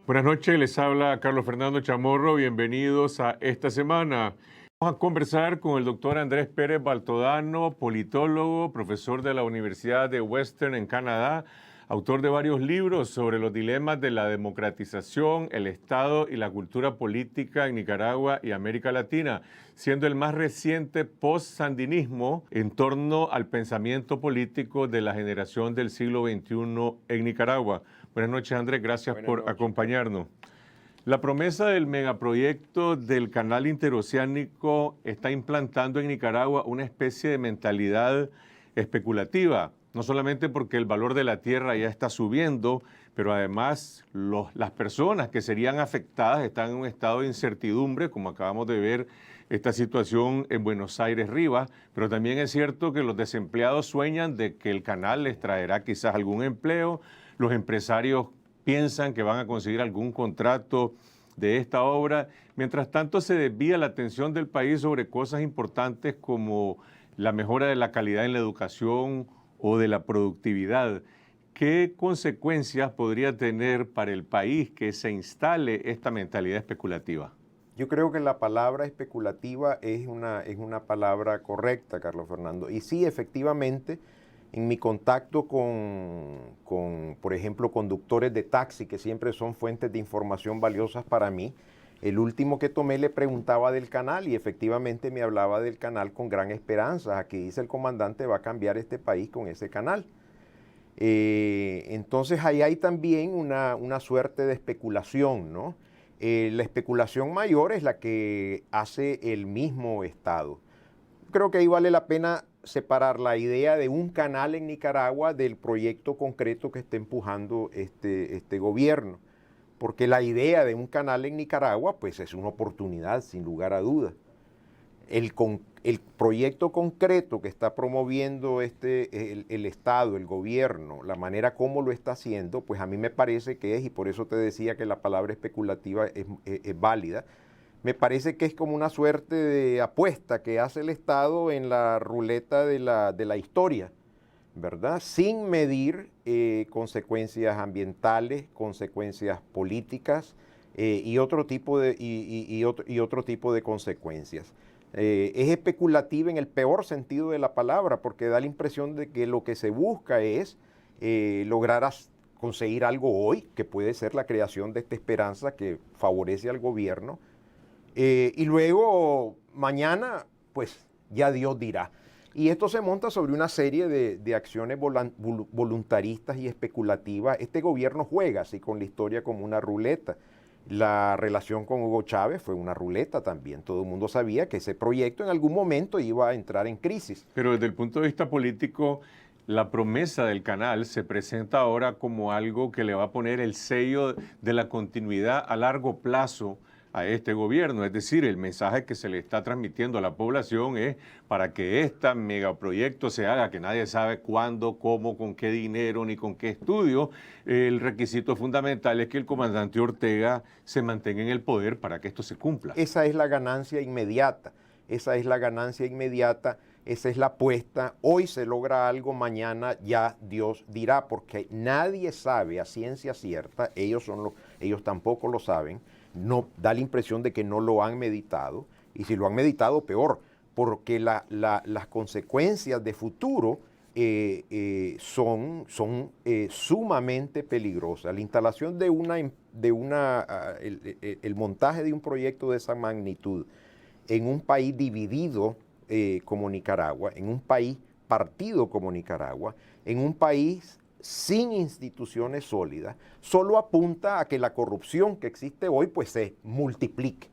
Buenas noches, les habla Carlos Fernando Chamorro, bienvenidos a esta semana. Vamos a conversar con el doctor Andrés Pérez Baltodano, politólogo, profesor de la Universidad de Western en Canadá, autor de varios libros sobre los dilemas de la democratización, el Estado y la cultura política en Nicaragua y América Latina, siendo el más reciente post-sandinismo en torno al pensamiento político de la generación del siglo XXI en Nicaragua. Buenas noches, Andrés, gracias por acompañarnos. La promesa del megaproyecto del canal interoceánico está implantando en Nicaragua una especie de mentalidad especulativa, no solamente porque el valor de la tierra ya está subiendo, pero además las personas que serían afectadas están en un estado de incertidumbre, como acabamos de ver esta situación en Buenos Aires Rivas, pero también es cierto que los desempleados sueñan de que el canal les traerá quizás algún empleo, los empresarios piensan que van a conseguir algún contrato de esta obra. Mientras tanto, se desvía la atención del país sobre cosas importantes como la mejora de la calidad en la educación o de la productividad. ¿Qué consecuencias podría tener para el país que se instale esta mentalidad especulativa? Yo creo que la palabra especulativa es una palabra correcta, Carlos Fernando. Y sí, efectivamente, en mi contacto por ejemplo, conductores de taxi, que siempre son fuentes de información valiosas para mí, el último que tomé le preguntaba del canal y efectivamente me hablaba del canal con gran esperanza. Aquí dice el comandante, va a cambiar este país con ese canal. Entonces ahí hay también una suerte de especulación, ¿no? La especulación mayor es la que hace el mismo Estado. Creo que ahí vale la pena separar la idea de un canal en Nicaragua del proyecto concreto que está empujando este gobierno. Porque la idea de un canal en Nicaragua, pues es una oportunidad, sin lugar a dudas. El proyecto concreto que está promoviendo el Estado, el gobierno, la manera como lo está haciendo, pues a mí me parece que es, y por eso te decía que la palabra especulativa es válida, me parece que es como una suerte de apuesta que hace el Estado en la ruleta de la historia, ¿verdad? Sin medir consecuencias ambientales, consecuencias políticas y otro tipo de consecuencias. Es especulativa en el peor sentido de la palabra, porque da la impresión de que lo que se busca es lograr conseguir algo hoy, que puede ser la creación de esta esperanza que favorece al gobierno, y luego mañana, pues ya Dios dirá. Y esto se monta sobre una serie de acciones voluntaristas y especulativas. Este gobierno juega así con la historia como una ruleta. La relación con Hugo Chávez fue una ruleta también. Todo el mundo sabía que ese proyecto en algún momento iba a entrar en crisis. Pero desde el punto de vista político, la promesa del canal se presenta ahora como algo que le va a poner el sello de la continuidad a largo plazo a este gobierno. Es decir, el mensaje que se le está transmitiendo a la población es para que este megaproyecto se haga, que nadie sabe cuándo, cómo, con qué dinero ni con qué estudio. El requisito fundamental es que el comandante Ortega se mantenga en el poder para que esto se cumpla. Esa es la ganancia inmediata. Esa es la ganancia inmediata. Esa es la apuesta. Hoy se logra algo, mañana ya Dios dirá, porque nadie sabe a ciencia cierta, ellos tampoco lo saben. No, da la impresión de que no lo han meditado, y si lo han meditado, peor, porque las consecuencias de futuro son sumamente peligrosas. La instalación el montaje de un proyecto de esa magnitud en un país dividido como Nicaragua, en un país partido como Nicaragua, en un país sin instituciones sólidas, solo apunta a que la corrupción que existe hoy pues se multiplique.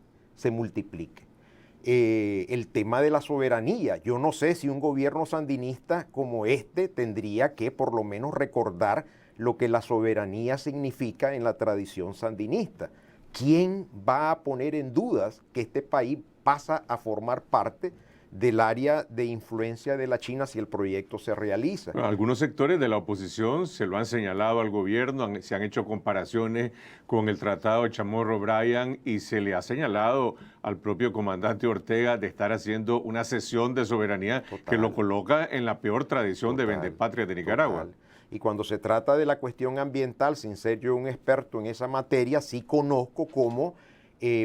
El tema de la soberanía, yo no sé si un gobierno sandinista como este tendría que por lo menos recordar lo que la soberanía significa en la tradición sandinista. ¿Quién va a poner en dudas que este país pasa a formar parte del área de influencia de la China si el proyecto se realiza? Bueno, algunos sectores de la oposición se lo han señalado al gobierno, se han hecho comparaciones con el Tratado de Chamorro-Bryan y se le ha señalado al propio comandante Ortega de estar haciendo una cesión de soberanía que lo coloca en la peor tradición de vendepatrias de Nicaragua. Total. Y cuando se trata de la cuestión ambiental, sin ser yo un experto en esa materia, sí conozco cómo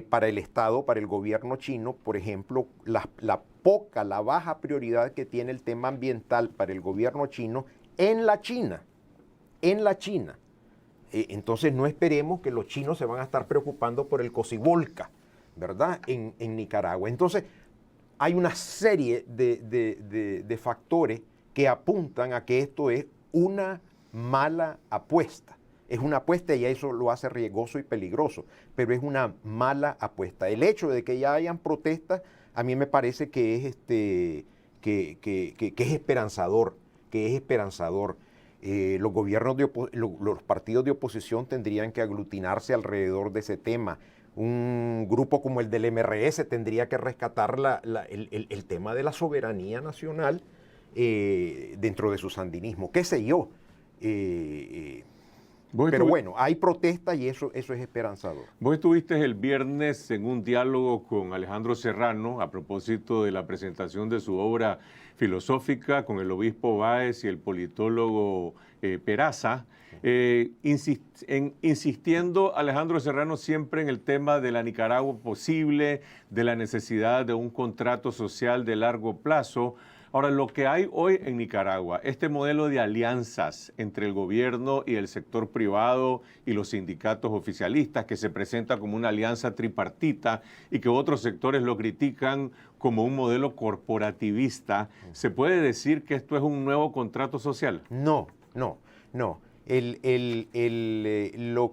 para el Estado, para el gobierno chino, por ejemplo, la baja prioridad que tiene el tema ambiental para el gobierno chino en la China. Entonces no esperemos que los chinos se van a estar preocupando por el Cocibolca, ¿verdad? En Nicaragua. Entonces hay una serie de factores que apuntan a que esto es una mala apuesta. Es una apuesta y eso lo hace riesgoso y peligroso, pero es una mala apuesta. El hecho de que ya hayan protestas, a mí me parece que es, que es esperanzador, los gobiernos los partidos de oposición tendrían que aglutinarse alrededor de ese tema. Un grupo como el del MRS tendría que rescatar el tema de la soberanía nacional dentro de su sandinismo, qué sé yo. Pero bueno, hay protestas y eso es esperanzador. Vos estuviste el viernes en un diálogo con Alejandro Serrano a propósito de la presentación de su obra filosófica con el obispo Báez y el politólogo Peraza, insistiendo Alejandro Serrano siempre en el tema de la Nicaragua posible, de la necesidad de un contrato social de largo plazo. Ahora, lo que hay hoy en Nicaragua, este modelo de alianzas entre el gobierno y el sector privado y los sindicatos oficialistas, que se presenta como una alianza tripartita y que otros sectores lo critican como un modelo corporativista, ¿se puede decir que esto es un nuevo contrato social? No. Lo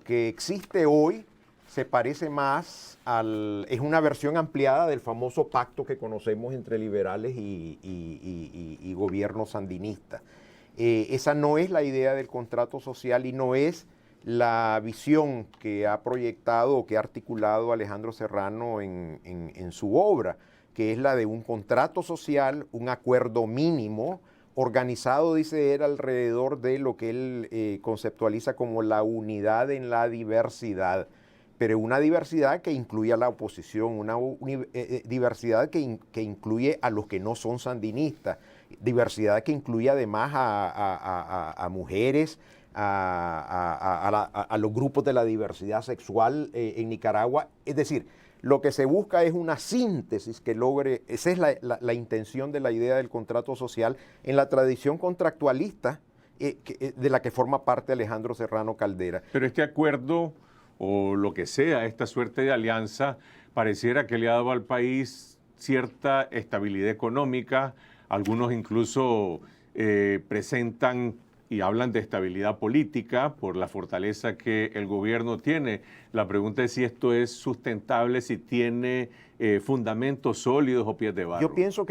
que existe hoy se parece más es una versión ampliada del famoso pacto que conocemos entre liberales y gobierno sandinista. Esa no es la idea del contrato social y no es la visión que ha proyectado o que ha articulado Alejandro Serrano en su obra, que es la de un contrato social, un acuerdo mínimo, organizado, dice él, alrededor de lo que él conceptualiza como la unidad en la diversidad. Pero una diversidad que incluye a la oposición, una diversidad que incluye a los que no son sandinistas, diversidad que incluye además a mujeres, a los grupos de la diversidad sexual en Nicaragua. Es decir, lo que se busca es una síntesis que logre, esa es la intención de la idea del contrato social en la tradición contractualista de la que forma parte Alejandro Serrano Caldera. Pero este acuerdo, o lo que sea, esta suerte de alianza, pareciera que le ha dado al país cierta estabilidad económica. Algunos incluso presentan y hablan de estabilidad política por la fortaleza que el gobierno tiene. La pregunta es si esto es sustentable, si tiene fundamentos sólidos o pies de barro. Yo pienso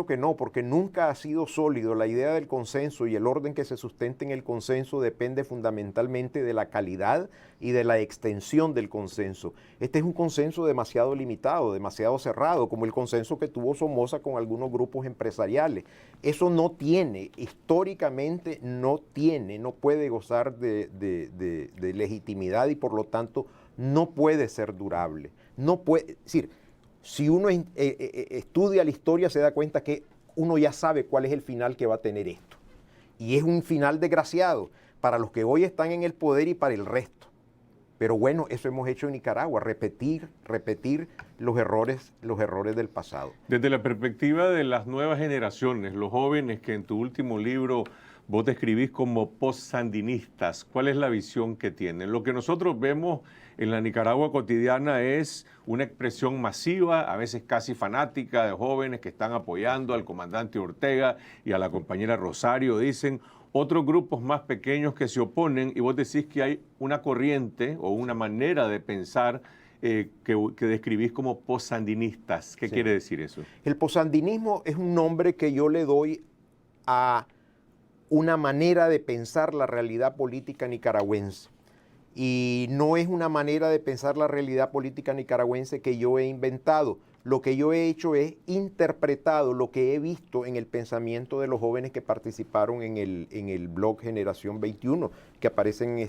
que no, porque nunca ha sido sólido. La idea del consenso y el orden que se sustenta en el consenso depende fundamentalmente de la calidad y de la extensión del consenso. Este es un consenso demasiado limitado, demasiado cerrado, como el consenso que tuvo Somoza con algunos grupos empresariales. Eso no tiene, históricamente no puede gozar de legitimidad y por lo tanto no puede ser durable. No puede, es decir, si uno estudia la historia se da cuenta que uno ya sabe cuál es el final que va a tener esto. Y es un final desgraciado para los que hoy están en el poder y para el resto. Pero bueno, eso hemos hecho en Nicaragua, repetir los errores del pasado. Desde la perspectiva de las nuevas generaciones, los jóvenes que en tu último libro vos describís como post-sandinistas, ¿cuál es la visión que tienen? Lo que nosotros vemos en la Nicaragua cotidiana es una expresión masiva, a veces casi fanática, de jóvenes que están apoyando al comandante Ortega y a la compañera Rosario, dicen. Otros grupos más pequeños que se oponen y vos decís que hay una corriente o una manera de pensar que describís como post-sandinistas. ¿Qué quiere decir eso? El post-sandinismo es un nombre que yo le doy a una manera de pensar la realidad política nicaragüense. Y no es una manera de pensar la realidad política nicaragüense que yo he inventado. Lo que yo he hecho es interpretado lo que he visto en el pensamiento de los jóvenes que participaron en el blog Generación 21, que aparecen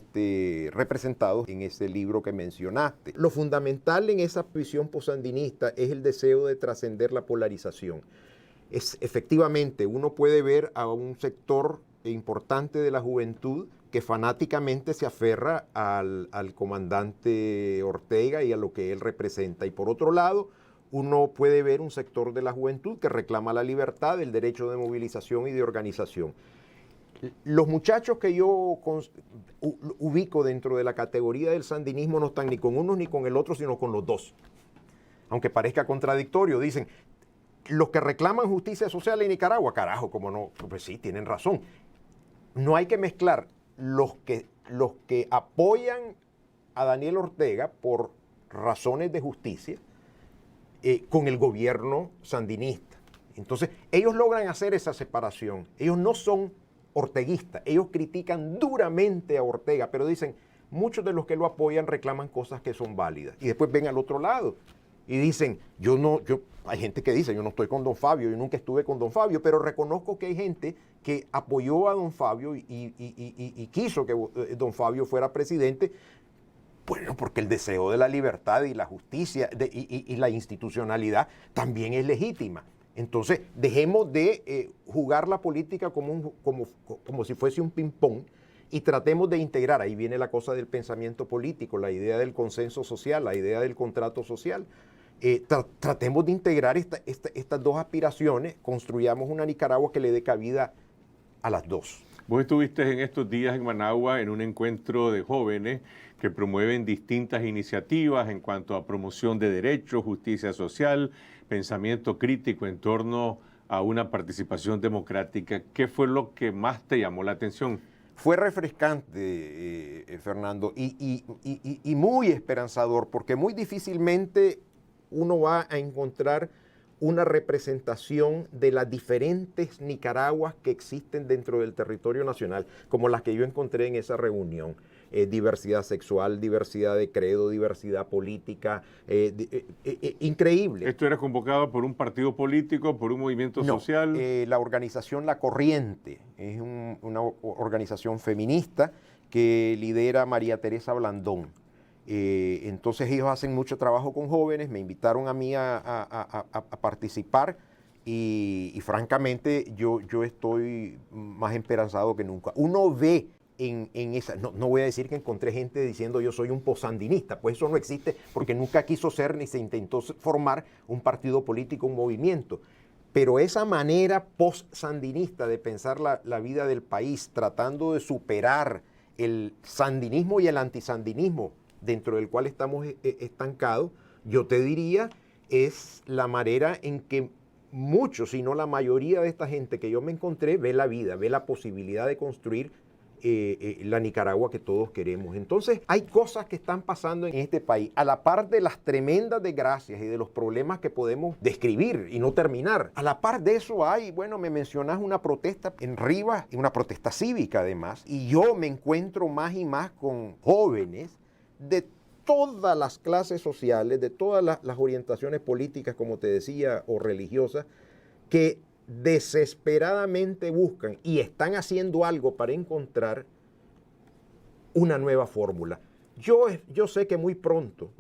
representados en ese libro que mencionaste. Lo fundamental en esa visión posandinista es el deseo de trascender la polarización. Efectivamente, uno puede ver a un sector importante de la juventud que fanáticamente se aferra al comandante Ortega y a lo que él representa. Y por otro lado, uno puede ver un sector de la juventud que reclama la libertad, el derecho de movilización y de organización. Los muchachos que yo ubico dentro de la categoría del sandinismo no están ni con uno ni con el otro, sino con los dos. Aunque parezca contradictorio, dicen, los que reclaman justicia social en Nicaragua, carajo, como no, pues sí, tienen razón. No hay que mezclar los que apoyan a Daniel Ortega por razones de justicia con el gobierno sandinista. Entonces, ellos logran hacer esa separación. Ellos no son orteguistas, ellos critican duramente a Ortega, pero dicen, muchos de los que lo apoyan reclaman cosas que son válidas. Y después ven al otro lado y dicen, hay gente que dice, yo no estoy con don Fabio, yo nunca estuve con don Fabio, pero reconozco que hay gente que apoyó a don Fabio y quiso que don Fabio fuera presidente, bueno, porque el deseo de la libertad y la justicia y la institucionalidad también es legítima. Entonces, dejemos de jugar la política como si fuese un ping-pong y tratemos de integrar, ahí viene la cosa del pensamiento político, la idea del consenso social, la idea del contrato social. Tratemos de integrar estas dos aspiraciones, construyamos una Nicaragua que le dé cabida a las dos. Vos estuviste en estos días en Managua en un encuentro de jóvenes que promueven distintas iniciativas en cuanto a promoción de derechos, justicia social, pensamiento crítico en torno a una participación democrática. ¿Qué fue lo que más te llamó la atención? Fue refrescante, Fernando, y muy esperanzador, porque muy difícilmente uno va a encontrar una representación de las diferentes Nicaraguas que existen dentro del territorio nacional, como las que yo encontré en esa reunión. Diversidad sexual, diversidad de credo, diversidad política, increíble. ¿Esto era convocado por un partido político, por un movimiento social? La organización La Corriente es una organización feminista que lidera María Teresa Blandón. Entonces ellos hacen mucho trabajo con jóvenes, me invitaron a mí a participar y francamente yo estoy más esperanzado que nunca. Uno ve en esa, no voy a decir que encontré gente diciendo yo soy un posandinista, pues eso no existe porque nunca quiso ser ni se intentó formar un partido político, un movimiento. Pero esa manera post-sandinista de pensar la vida del país, tratando de superar el sandinismo y el antisandinismo dentro del cual estamos estancados, yo te diría, es la manera en que muchos, si no la mayoría de esta gente que yo me encontré, ve la vida, ve la posibilidad de construir la Nicaragua que todos queremos. Entonces, hay cosas que están pasando en este país, a la par de las tremendas desgracias y de los problemas que podemos describir y no terminar. A la par de eso hay, bueno, me mencionas una protesta en Rivas, una protesta cívica además, y yo me encuentro más y más con jóvenes de todas las clases sociales, de todas las orientaciones políticas, como te decía, o religiosas, que desesperadamente buscan y están haciendo algo para encontrar una nueva fórmula. Yo sé que muy pronto,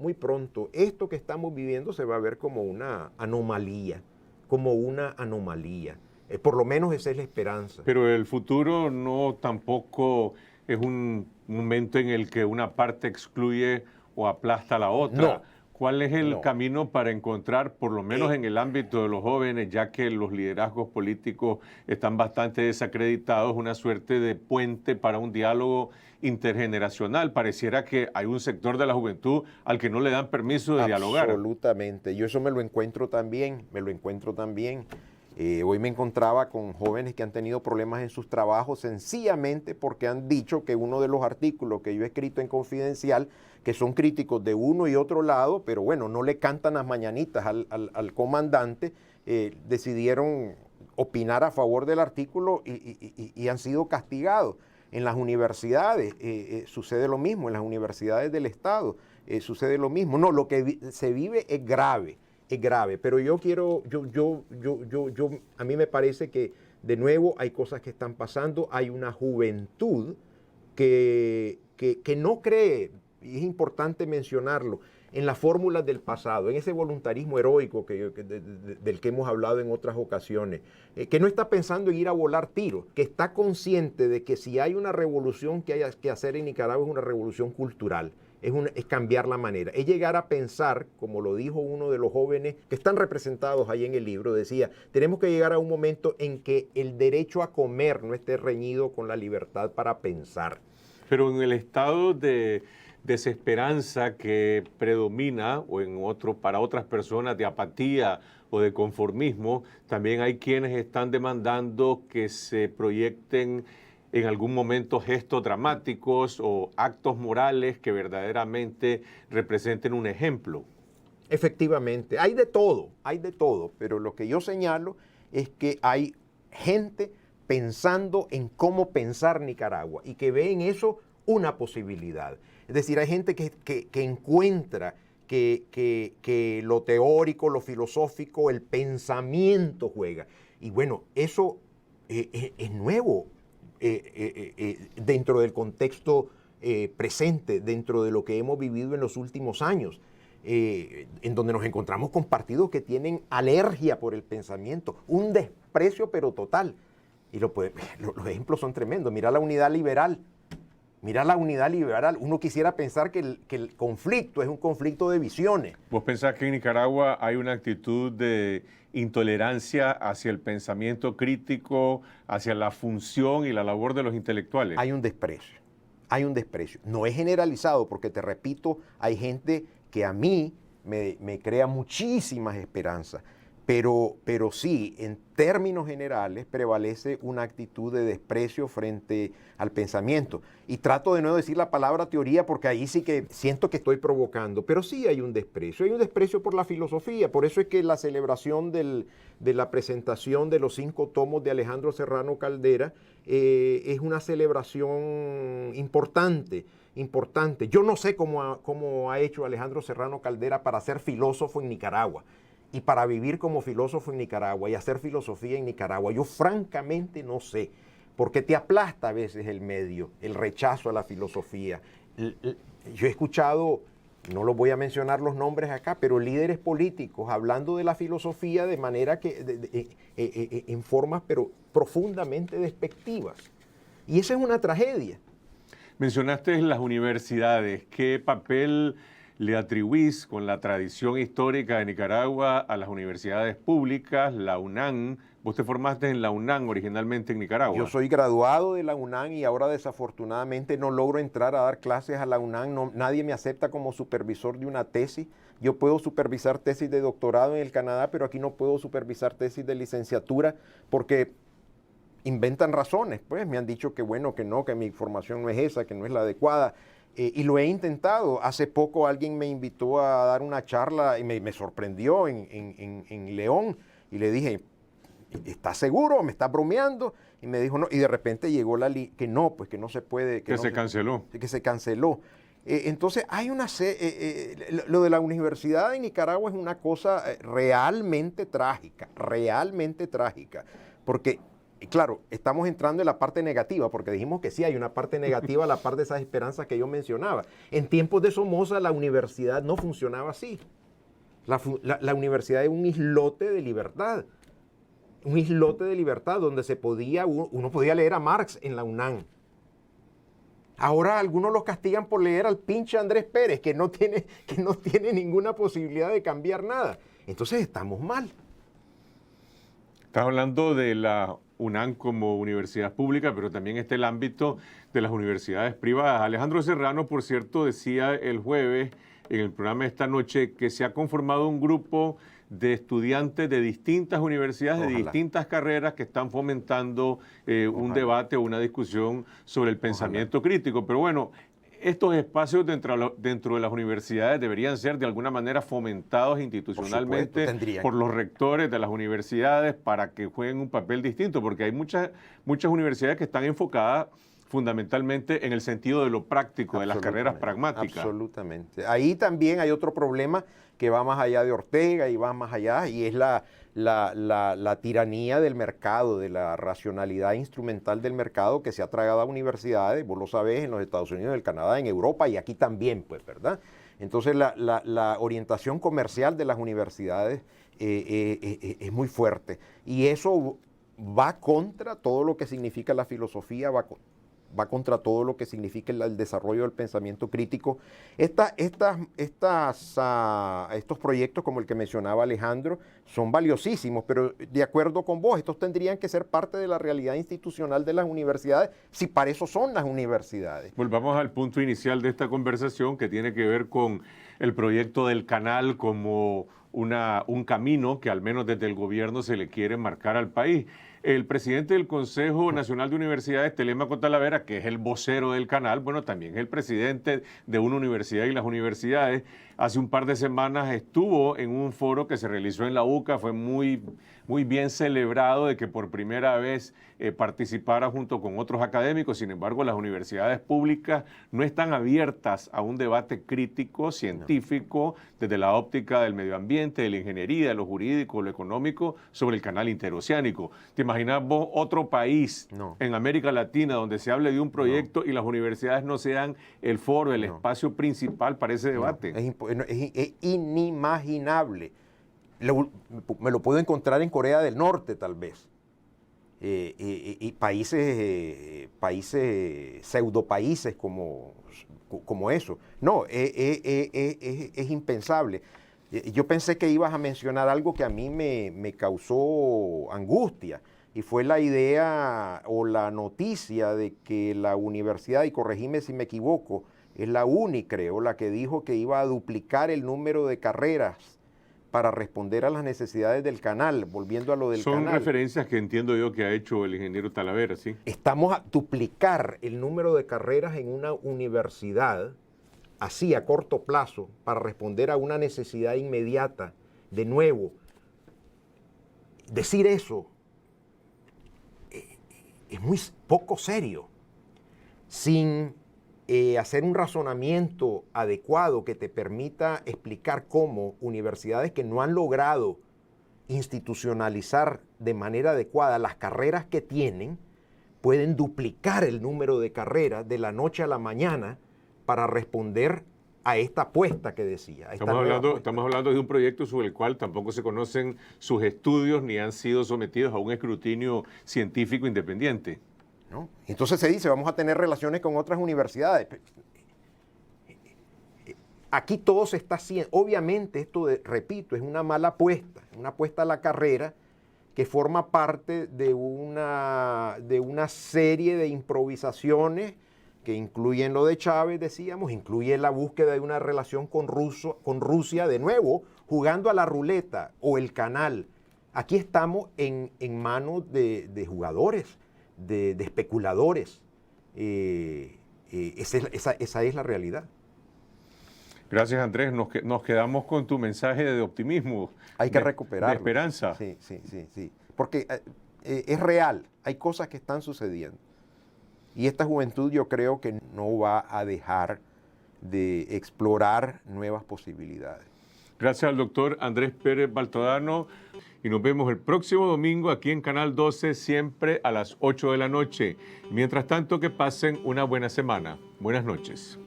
esto que estamos viviendo se va a ver como una anomalía, por lo menos esa es la esperanza. Pero el futuro no tampoco es un momento en el que una parte excluye o aplasta a la otra. No. ¿Cuál es el camino para encontrar, por lo menos en el ámbito de los jóvenes, ya que los liderazgos políticos están bastante desacreditados, una suerte de puente para un diálogo intergeneracional? Pareciera que hay un sector de la juventud al que no le dan permiso de dialogar. Absolutamente. Yo eso me lo encuentro también. Hoy me encontraba con jóvenes que han tenido problemas en sus trabajos sencillamente porque han dicho que uno de los artículos que yo he escrito en Confidencial, que son críticos de uno y otro lado, pero bueno, no le cantan las mañanitas al comandante, decidieron opinar a favor del artículo y han sido castigados. En las universidades sucede lo mismo, en las universidades del Estado sucede lo mismo. No, lo que se vive es grave, pero a mí me parece que de nuevo hay cosas que están pasando, hay una juventud que no cree y es importante mencionarlo, en las fórmulas del pasado, en ese voluntarismo heroico del que hemos hablado en otras ocasiones, que no está pensando en ir a volar tiros, que está consciente de que si hay una revolución que hay que hacer en Nicaragua es una revolución cultural. Es cambiar la manera, es llegar a pensar, como lo dijo uno de los jóvenes que están representados ahí en el libro, decía, tenemos que llegar a un momento en que el derecho a comer no esté reñido con la libertad para pensar. Pero en el estado de desesperanza que predomina, o para otras personas de apatía o de conformismo, también hay quienes están demandando que se proyecten en algún momento gestos dramáticos o actos morales que verdaderamente representen un ejemplo. Efectivamente, hay de todo, pero lo que yo señalo es que hay gente pensando en cómo pensar Nicaragua y que ve en eso una posibilidad. Es decir, hay gente que encuentra que lo teórico, lo filosófico, el pensamiento juega. Y bueno, eso es nuevo dentro del contexto presente, dentro de lo que hemos vivido en los últimos años. En donde nos encontramos con partidos que tienen alergia por el pensamiento, un desprecio pero total. Y los ejemplos son tremendos. Mira la unidad liberal. Uno quisiera pensar que el conflicto es un conflicto de visiones. ¿Vos pensás que en Nicaragua hay una actitud de intolerancia hacia el pensamiento crítico, hacia la función y la labor de los intelectuales? Hay un desprecio. No es generalizado porque, te repito, hay gente que a mí me crea muchísimas esperanzas. Pero sí, en términos generales, prevalece una actitud de desprecio frente al pensamiento. Y trato de no decir la palabra teoría porque ahí sí que siento que estoy provocando. Pero sí hay un desprecio por la filosofía. Por eso es que la celebración de la presentación de los 5 tomos de Alejandro Serrano Caldera es una celebración importante. Yo no sé cómo ha hecho Alejandro Serrano Caldera para ser filósofo en Nicaragua. Y para vivir como filósofo en Nicaragua y hacer filosofía en Nicaragua, yo francamente no sé, porque te aplasta a veces el medio, el rechazo a la filosofía. Yo he escuchado, no los voy a mencionar los nombres acá, pero líderes políticos hablando de la filosofía de manera que, en formas pero profundamente despectivas. Y esa es una tragedia. Mencionaste las universidades. ¿Qué papel le atribuís con la tradición histórica de Nicaragua a las universidades públicas, la UNAM? Vos te formaste en la UNAM originalmente en Nicaragua. Yo soy graduado de la UNAM y ahora desafortunadamente no logro entrar a dar clases a la UNAM. Nadie me acepta como supervisor de una tesis. Yo puedo supervisar tesis de doctorado en el Canadá, pero aquí no puedo supervisar tesis de licenciatura porque inventan razones. Pues me han dicho que bueno, que no, que mi formación no es esa, que no es la adecuada. Y lo he intentado. Hace poco alguien me invitó a dar una charla y me sorprendió en León. Y le dije, ¿estás seguro? ¿Me estás bromeando? Y me dijo, no. Y de repente llegó que no, pues que no se puede. Que se canceló. Que se canceló. Entonces, hay lo de la universidad en Nicaragua es una cosa realmente trágica. Porque claro, estamos entrando en la parte negativa, porque dijimos que sí hay una parte negativa a la par de esas esperanzas que yo mencionaba. En tiempos de Somoza la universidad no funcionaba así. La universidad es un islote de libertad. Un islote de libertad donde uno podía leer a Marx en la UNAM. Ahora algunos los castigan por leer al pinche Andrés Pérez, que no tiene ninguna posibilidad de cambiar nada. Entonces estamos mal. Estás hablando de la UNAM como universidad pública, pero también está el ámbito de las universidades privadas. Alejandro Serrano, por cierto, decía el jueves en el programa de esta noche que se ha conformado un grupo de estudiantes de distintas universidades, de distintas carreras que están fomentando un debate o una discusión sobre el pensamiento crítico. Pero bueno, estos espacios dentro de las universidades deberían ser de alguna manera fomentados institucionalmente por los rectores de las universidades para que jueguen un papel distinto, porque hay muchas universidades que están enfocadas fundamentalmente en el sentido de lo práctico, de las carreras pragmáticas. Absolutamente. Ahí también hay otro problema que va más allá de Ortega y va más allá, y es la tiranía del mercado, de la racionalidad instrumental del mercado que se ha tragado a universidades, vos lo sabés, en los Estados Unidos, en el Canadá, en Europa y aquí también, pues, ¿verdad? Entonces la orientación comercial de las universidades es muy fuerte, y eso va contra todo lo que significa la filosofía, va contra todo lo que significa el desarrollo del pensamiento crítico. Estos proyectos, como el que mencionaba Alejandro, son valiosísimos, pero de acuerdo con vos, estos tendrían que ser parte de la realidad institucional de las universidades, si para eso son las universidades. Volvamos al punto inicial de esta conversación, que tiene que ver con el proyecto del canal como un camino que al menos desde el gobierno se le quiere marcar al país. El presidente del Consejo Nacional de Universidades, Telemaco Talavera, que es el vocero del canal, bueno, también es el presidente de una universidad y las universidades. Hace un par de semanas estuvo en un foro que se realizó en la UCA, fue muy bien celebrado de que por primera vez participara junto con otros académicos. Sin embargo, las universidades públicas no están abiertas a un debate crítico, científico, desde la óptica del medio ambiente, de la ingeniería, de lo jurídico, lo económico, sobre el canal interoceánico. ¿Te imaginas vos otro país en América Latina donde se hable de un proyecto y las universidades no sean el foro, el espacio principal para ese debate? Es inimaginable. Me lo puedo encontrar en Corea del Norte, tal vez. Y países pseudopaíses como eso. No, es impensable. Yo pensé que ibas a mencionar algo que a mí me causó angustia, y fue la idea o la noticia de que la universidad, y corregime si me equivoco, es la UNI, creo, la que dijo que iba a duplicar el número de carreras para responder a las necesidades del canal, volviendo a lo del canal. Son referencias que entiendo yo que ha hecho el ingeniero Talavera, ¿sí? Estamos a duplicar el número de carreras en una universidad, así a corto plazo, para responder a una necesidad inmediata. De nuevo, decir eso es muy poco serio, sin hacer un razonamiento adecuado que te permita explicar cómo universidades que no han logrado institucionalizar de manera adecuada las carreras que tienen, pueden duplicar el número de carreras de la noche a la mañana para responder a esta apuesta que decía. Estamos hablando de un proyecto sobre el cual tampoco se conocen sus estudios ni han sido sometidos a un escrutinio científico independiente, ¿no? Entonces se dice, vamos a tener relaciones con otras universidades. Aquí todo se está haciendo. Obviamente esto, repito, es una mala apuesta, una apuesta a la carrera que forma parte de una serie de improvisaciones que incluyen lo de Chávez, decíamos, incluye la búsqueda de una relación con Rusia, de nuevo, jugando a la ruleta o el canal. Aquí estamos en manos de jugadores, de especuladores. Esa es la realidad. Gracias, Andrés. Nos quedamos con tu mensaje de optimismo. Hay que recuperarlo. De esperanza. Sí. Porque es real. Hay cosas que están sucediendo. Y esta juventud yo creo que no va a dejar de explorar nuevas posibilidades. Gracias al doctor Andrés Pérez Baltodano. Y nos vemos el próximo domingo aquí en Canal 12, siempre a las 8 de la noche. Mientras tanto, que pasen una buena semana. Buenas noches.